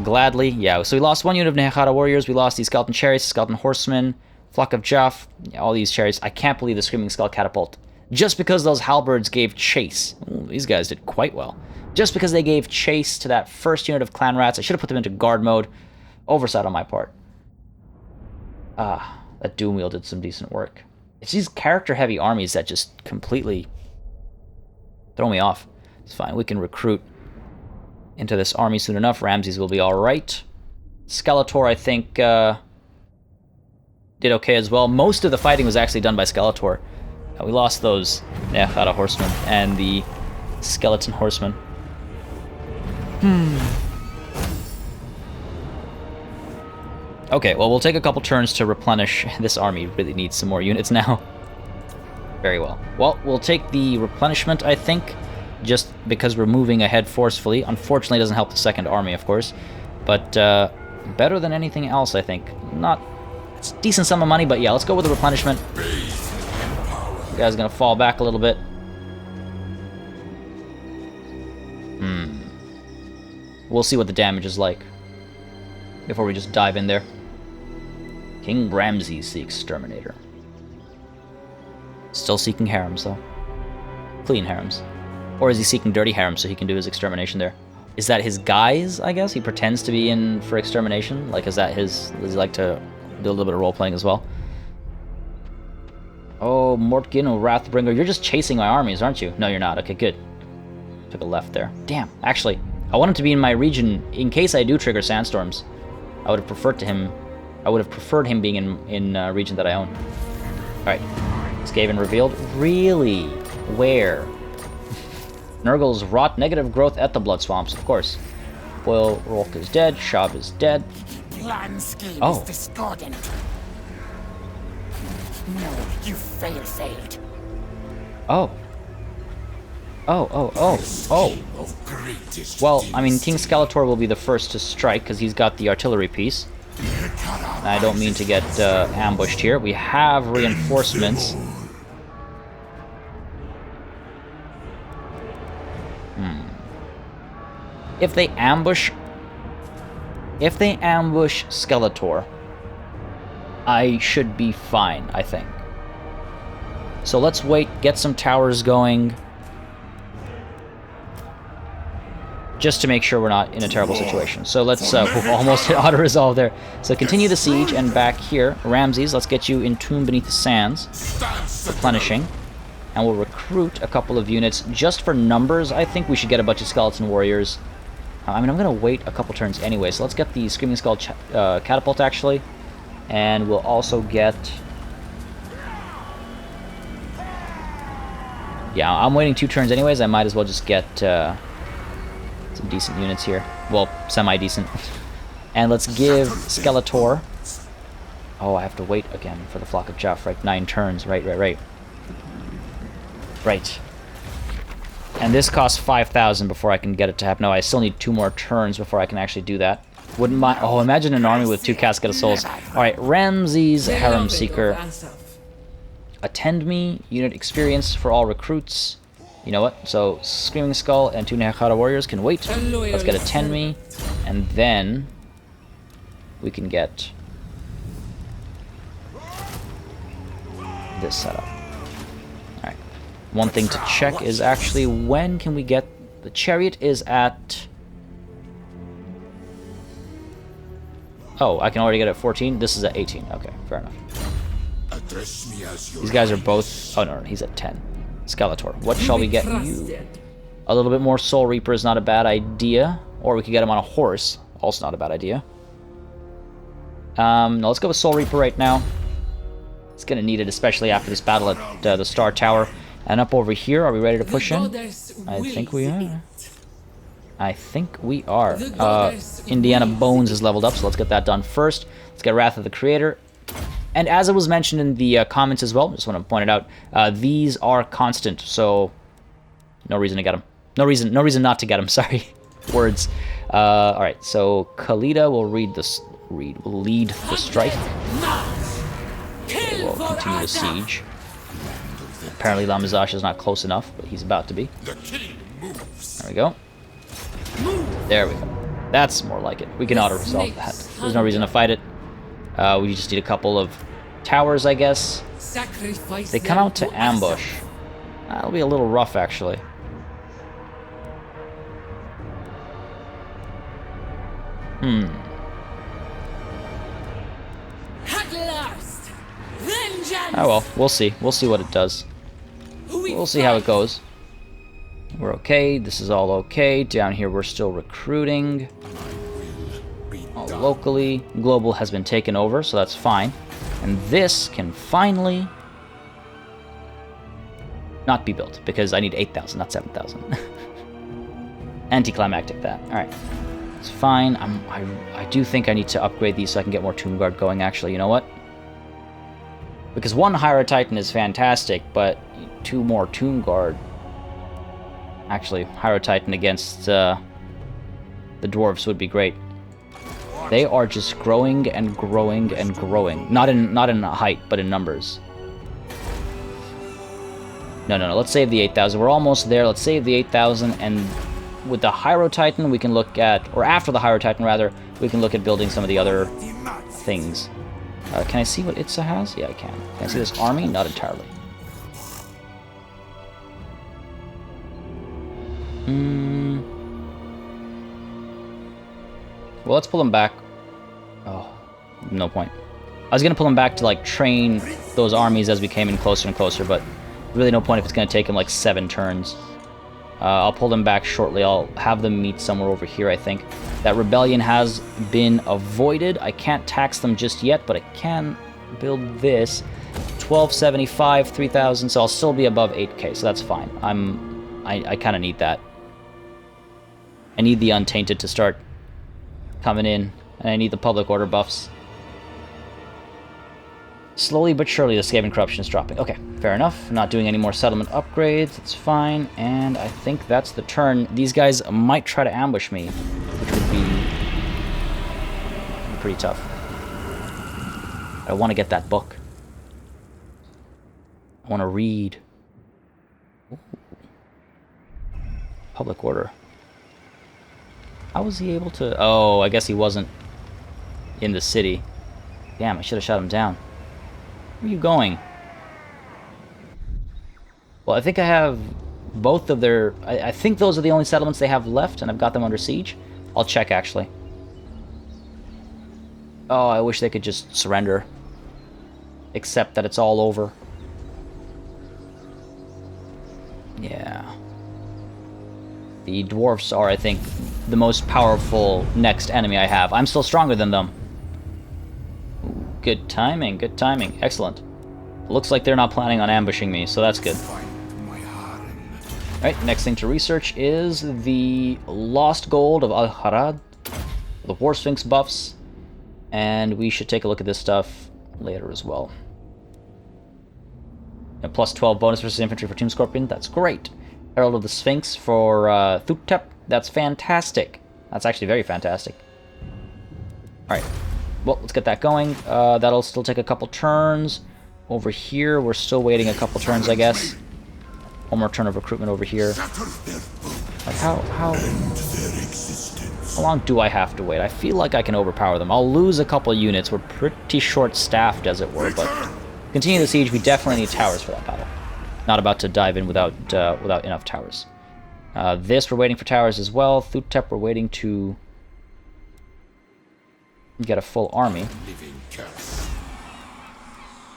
Gladly. Yeah, so we lost one unit of Nehara warriors. We lost these skeleton chariots, skeleton horsemen, flock of Jaff, all these chariots. I can't believe the Screaming Skull catapult. Just because those halberds gave chase. Ooh, these guys did quite well. Just because they gave chase to that first unit of clan rats. I should have put them into guard mode. Oversight on my part. That Doom Wheel did some decent work. It's these character-heavy armies that just completely throw me off. It's fine. We can recruit into this army soon enough. Ramses will be alright. Skeletor, I think, did okay as well. Most of the fighting was actually done by Skeletor. We lost those Nehara horsemen and the skeleton horsemen. Okay, well, we'll take a couple turns to replenish. This army really needs some more units now. Very well. Well, we'll take the replenishment, I think, just because we're moving ahead forcefully. Unfortunately, it doesn't help the second army, of course. But better than anything else, I think. Not... It's a decent sum of money, but yeah, let's go with the replenishment. You guys are going to fall back a little bit. We'll see what the damage is like before we just dive in there. King Ramses the Exterminator. Still seeking harems, though. Clean harems. Or is he seeking dirty harems so he can do his extermination there? Is that his guise, I guess? He pretends to be in for extermination? Like, is that his... Does he like to do a little bit of role-playing as well? Oh, Hello, Mortgin or Wrathbringer. You're just chasing my armies, aren't you? No, you're not. Okay, good. Took a left there. Damn. Actually, I want him to be in my region in case I do trigger sandstorms. I would have preferred him being in region that I own. All right. Skaven revealed. Really? Where? Nurgle's rot. Negative growth at the blood swamps, of course. Boyle Rolk is dead. Shab is dead. Plan scheme is discordant. No, you failed. Oh. Oh. Well, I mean, King Skeletor will be the first to strike because he's got the artillery piece. And I don't mean to get ambushed here. We have reinforcements. If they ambush Skeletor, I should be fine, I think. So let's wait, get some towers going, just to make sure we're not in a terrible situation. So let's almost hit auto-resolve there. So continue the siege, and back here, Ramses, let's get you entombed beneath the sands, replenishing. And we'll recruit a couple of units just for numbers. I think we should get a bunch of skeleton warriors. I mean, I'm going to wait a couple turns anyway, so let's get the Screaming Skull catapult, actually. And we'll also get... Yeah, I'm waiting 2 turns anyways. I might as well just get some decent units here. Well, semi-decent. And let's give Skeletor... Oh, I have to wait again for the Flock of Jeff, right? 9 turns, right. Right. And this costs 5,000 before I can get it to happen. No, I still need 2 more turns before I can actually do that. Wouldn't mind... Oh, imagine an army with 2 Casket of Souls. Alright, Ramses, Harem Seeker. Attend me. Unit experience for all recruits. You know what? So, Screaming Skull and 2 Nehekara Warriors can wait. Let's get Attend me. And then... we can get... this setup. Alright. One thing to check is actually when can we get... The Chariot is at... Oh, I can already get it at 14? This is at 18. Okay, fair enough. These guys are both... Oh, no, he's at 10. Skeletor. What shall we get you? A little bit more Soul Reaper is not a bad idea. Or we could get him on a horse. Also not a bad idea. No, let's go with Soul Reaper right now. It's going to need it, especially after this battle at the Star Tower. And up over here, are we ready to push in? I think we are. Indiana Bones is leveled up, so let's get that done first. Let's get Wrath of the Creator. And as it was mentioned in the comments as well, just want to point it out, these are constant, so no reason to get them. No reason not to get them, sorry. Words. Alright, so Khalida will lead the strike. Okay, we'll continue the siege. Apparently Lamizash is not close enough, but he's about to be. There we go. There we go. That's more like it. We can auto-resolve that. There's no reason to fight it. We just need a couple of towers, I guess. They come out to ambush. That'll be a little rough, actually. Oh well, we'll see. We'll see what it does. We'll see how it goes. We're okay. This is all okay. Down here, we're still recruiting. All locally. Global has been taken over, so that's fine. And this can finally not be built, because I need 8,000, not 7,000. Anticlimactic, that. Alright. It's fine. I do think I need to upgrade these so I can get more Tomb Guard going, actually. You know what? Because 1 Hyrule Titan is fantastic, but 2 more Tomb Guard... Actually, Hyrule Titan against the dwarves would be great. They are just growing and growing and growing. Not in height, but in numbers. No. Let's save the 8,000. We're almost there. Let's save the 8,000, and with the Hyrule Titan, we can look at... Or after the Hyrule Titan, rather, we can look at building some of the other things. Can I see what Itza has? Yeah, I can. Can I see this army? Not entirely. Well, let's pull them back. Oh, no point. I was going to pull him back to, like, train those armies as we came in closer and closer, but really no point if it's going to take him, like, 7 turns. I'll pull them back shortly. I'll have them meet somewhere over here, I think. That rebellion has been avoided. I can't tax them just yet, but I can build this. 1275, 3000, so I'll still be above 8k, so that's fine. I kind of need that. I need the Untainted to start coming in, and I need the public order buffs. Slowly but surely, the Skaven corruption is dropping. Okay, fair enough. Not doing any more settlement upgrades. It's fine. And I think that's the turn. These guys might try to ambush me, which would be pretty tough. I want to get that book. I want to read. Ooh. Public order. How was he able to... Oh, I guess he wasn't in the city. Damn, I should have shut him down. Where are you going? Well, I think I have both of their... I think those are the only settlements they have left, and I've got them under siege. I'll check, actually. Oh, I wish they could just surrender. Accept that it's all over. Yeah. The dwarfs are, I think, the most powerful next enemy I have. I'm still stronger than them. Ooh, good timing, good timing. Excellent. Looks like they're not planning on ambushing me, so that's good. Alright, next thing to research is the Lost Gold of Al-Harad, the War Sphinx buffs, and we should take a look at this stuff later as well. A plus 12 bonus versus infantry for Tomb Scorpion, that's great. Herald of the Sphinx for Thutep, that's fantastic. That's actually very fantastic. Alright, well, let's get that going. That'll still take a couple turns. Over here, we're still waiting a couple turns, I guess. One more turn of recruitment over here. Like, how long do I have to wait? I feel like I can overpower them. I'll lose a couple units. We're pretty short-staffed, as it were, but continue the siege. We definitely need towers for that battle. Not about to dive in without enough towers. This, we're waiting for towers as well. Thutep, we're waiting to get a full army.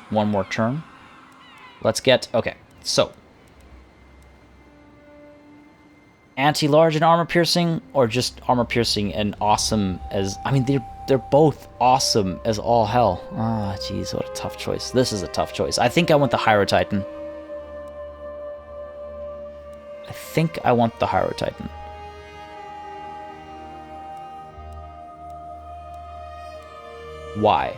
One more turn. Let's get... Okay, so... Anti-large and armor-piercing, or just armor-piercing and awesome as... I mean, they're both awesome as all hell. Ah, oh, jeez, what a tough choice. This is a tough choice. I think I want the Hydro Titan. I think I want the Hydro Titan. Why?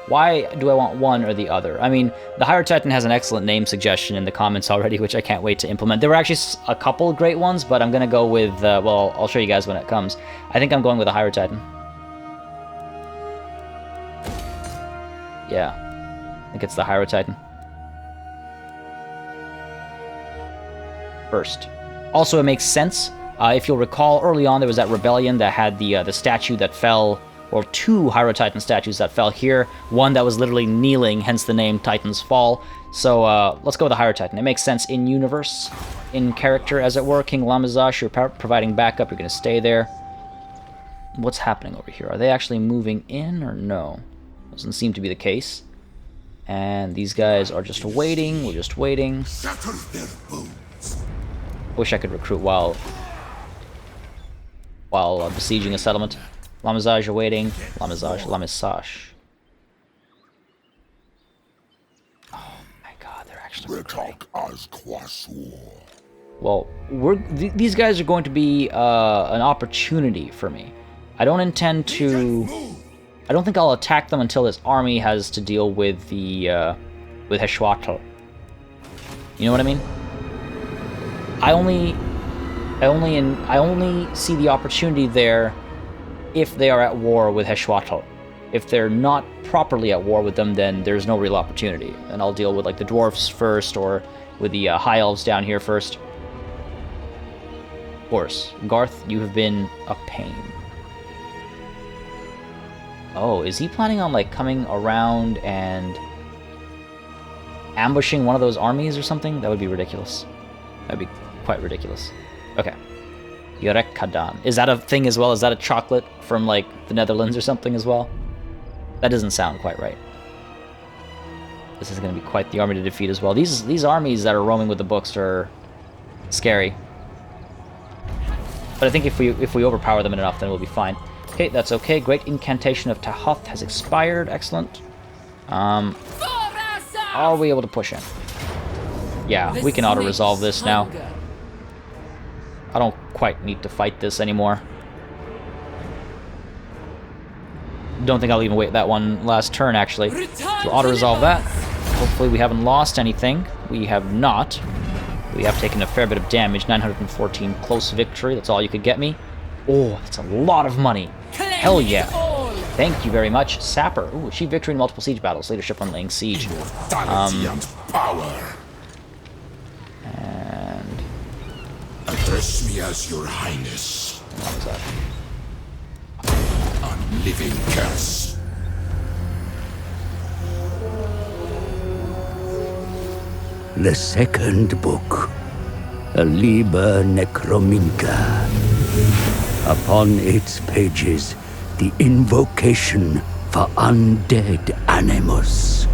Why do I want one or the other? I mean, the Hydro Titan has an excellent name suggestion in the comments already, which I can't wait to implement. There were actually a couple great ones, but I'm going to go with, well, I'll show you guys when it comes. I think I'm going with the Hydro Titan. Yeah, I think it's the Hydro Titan. First. Also, it makes sense. If you'll recall, early on there was that rebellion that had the statue that fell... or 2 Hydro Titan statues that fell here. One that was literally kneeling, hence the name Titan's Fall. So let's go with the Hydro Titan. It makes sense in universe, in character, as it were. King Lamazash, you're providing backup. You're going to stay there. What's happening over here? Are they actually moving in or no? Doesn't seem to be the case. And these guys are just waiting. We're just waiting. Wish I could recruit while besieging a settlement. Lamazage are waiting. Lamazage. Oh my god, they're actually recruiting. Well, these guys are going to be an opportunity for me. I don't intend to... I don't think I'll attack them until this army has to deal with the... with Heshwatl. You know what I mean? I only see the opportunity there if they are at war with Heshwatl. If they're not properly at war with them, then there's no real opportunity. And I'll deal with like the dwarfs first, or with the high elves down here first. Of course, Garth, you have been a pain. Oh, is he planning on like coming around and ambushing one of those armies or something? That would be ridiculous. That'd be quite ridiculous. Okay. Yorek Kadan. Is that a thing as well? Is that a chocolate from, like, the Netherlands or something as well? That doesn't sound quite right. This is going to be quite the army to defeat as well. These armies that are roaming with the books are scary. But I think if we overpower them enough, then we'll be fine. Okay, that's okay. Great Incantation of Tahoth has expired. Excellent. Are we able to push in? Yeah, we can auto-resolve this now. I don't quite need to fight this anymore. Don't think I'll even wait that one last turn, actually. So auto-resolve that. Hopefully we haven't lost anything. We have not. We have taken a fair bit of damage. 914 close victory. That's all you could get me. Oh, that's a lot of money. Hell yeah. Thank you very much. Sapper. Ooh, achieve victory in multiple siege battles. Leadership on laying siege. And power. And... Address me as your highness. what was that? Unliving curse. The second book, a Liber Necrominca. Upon its pages, the invocation for undead animus.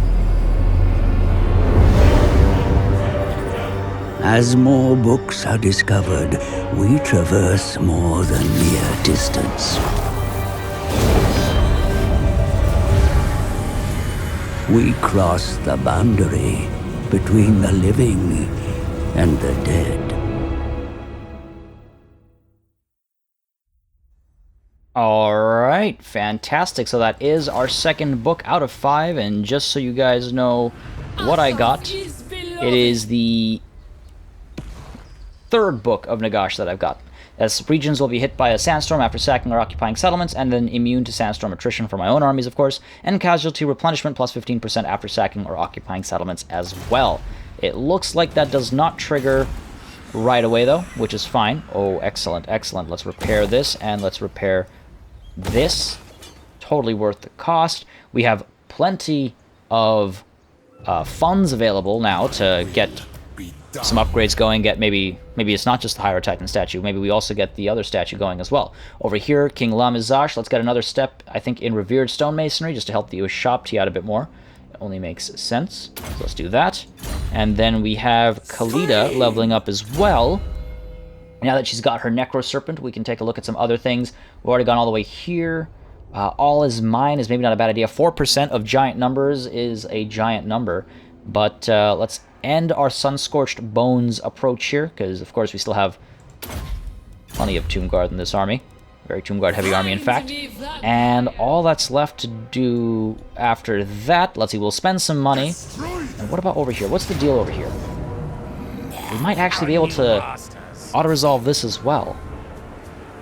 As more books are discovered, we traverse more than mere distance. We cross the boundary between the living and the dead. Alright, fantastic. So that is our second book out of 5, and just so you guys know what I got, it is the third book of Nagash that I've got. As regions will be hit by a sandstorm after sacking or occupying settlements, and then immune to sandstorm attrition for my own armies, of course, and casualty replenishment plus 15% after sacking or occupying settlements as well. It looks like that does not trigger right away, though, which is fine. Oh, excellent, excellent. Let's repair this, and let's repair this. Totally worth the cost. We have plenty of funds available now to get some upgrades going, get maybe it's not just the Higher Titan statue, maybe we also get the other statue going as well. Over here, King Lamizash, let's get another step, I think, in Revered Stonemasonry, just to help the Ushapti out a bit more. It only makes sense. So let's do that. And then we have Khalida leveling up as well. Now that she's got her Necro Serpent, we can take a look at some other things. We've already gone all the way here. All is mine is maybe not a bad idea. 4% of giant numbers is a giant number. But let's end our Sun-Scorched Bones approach here, because of course we still have plenty of Tomb Guard in this army. Very Tomb Guard heavy army, in fact. And all that's left to do after that, let's see, we'll spend some money. And what about over here? What's the deal over here? We might actually be able to auto-resolve this as well.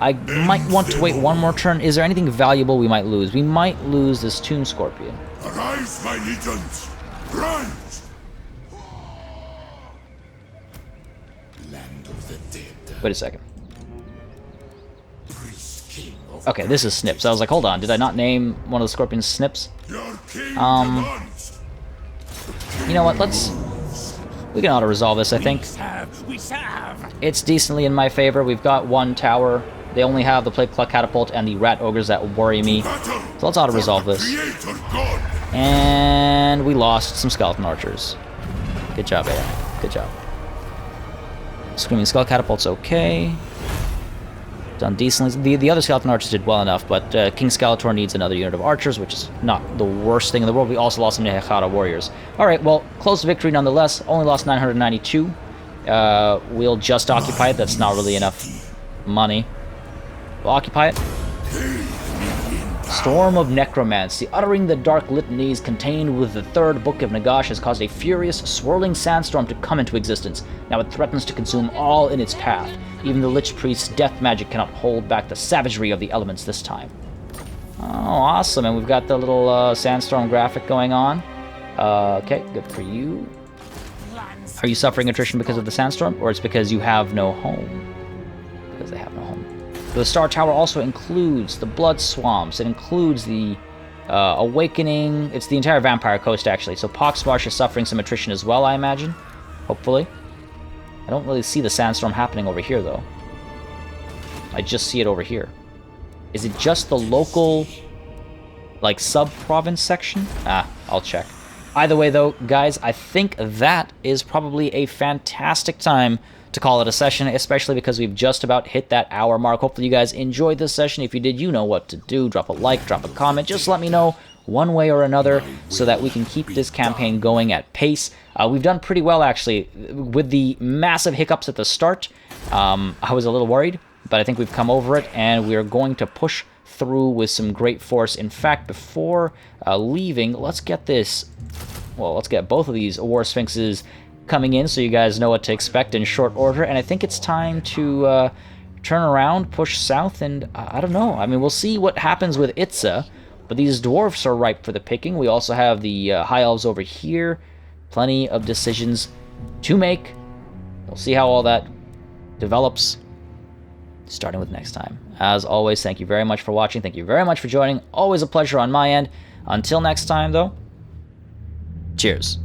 I might want to wait one more turn. Is there anything valuable we might lose? We might lose this Tomb Scorpion. Arise, my legions! Rise! Land of the dead. Wait a second. Okay, this is Snips. I was like, hold on, did I not name one of the Scorpion's Snips? Your king demands. You know what, we can auto-resolve this, I think. We serve. It's decently in my favor. We've got one tower. They only have the Plague Cluck Catapult and the Rat Ogres that worry me. So let's auto-resolve this. Creator God. And we lost some Skeleton Archers. Good job, AI. Good job. Screaming Skull Catapult's okay. Done decently. The other Skeleton Archers did well enough, but King Skeletor needs another unit of archers, which is not the worst thing in the world. We also lost some Nehechara warriors. Alright, well, close victory nonetheless. Only lost 992. We'll just occupy it. That's not really enough money. We'll occupy it. Storm of Necromancy. Uttering the dark litanies contained with the third book of Nagash has caused a furious, swirling sandstorm to come into existence. Now it threatens to consume all in its path. Even the Lich Priest's death magic cannot hold back the savagery of the elements this time. Oh, awesome. And we've got the little sandstorm graphic going on. Okay, good for you. Are you suffering attrition because of the sandstorm, or it's because you have no home? Because they have no home. The Star Tower also includes the Blood Swamps. It includes the Awakening. It's the entire Vampire Coast, actually. So Poxmarsh is suffering some attrition as well, I imagine. Hopefully. I don't really see the sandstorm happening over here, though. I just see it over here. Is it just the local, like, sub-province section? Ah, I'll check. Either way, though, guys, I think that is probably a fantastic time to call it a session, especially because we've just about hit that hour mark. Hopefully you guys enjoyed this session. If you did, you know what to do. Drop a like, drop a comment. Just let me know one way or another so that we can keep this campaign going at pace. We've done pretty well, actually. With the massive hiccups at the start, I was a little worried, but I think we've come over it, and we're going to push through with some great force. In fact, before leaving, let's get this... Well, let's get both of these War Sphinxes coming in so you guys know what to expect in short order. And I think it's time to turn around, push south, and I don't know. I mean, we'll see what happens with Itza, but these dwarfs are ripe for the picking. We also have the High Elves over here. Plenty of decisions to make. We'll see how all that develops, starting with next time. As always, thank you very much for watching. Thank you very much for joining. Always a pleasure on my end. Until next time, though, cheers.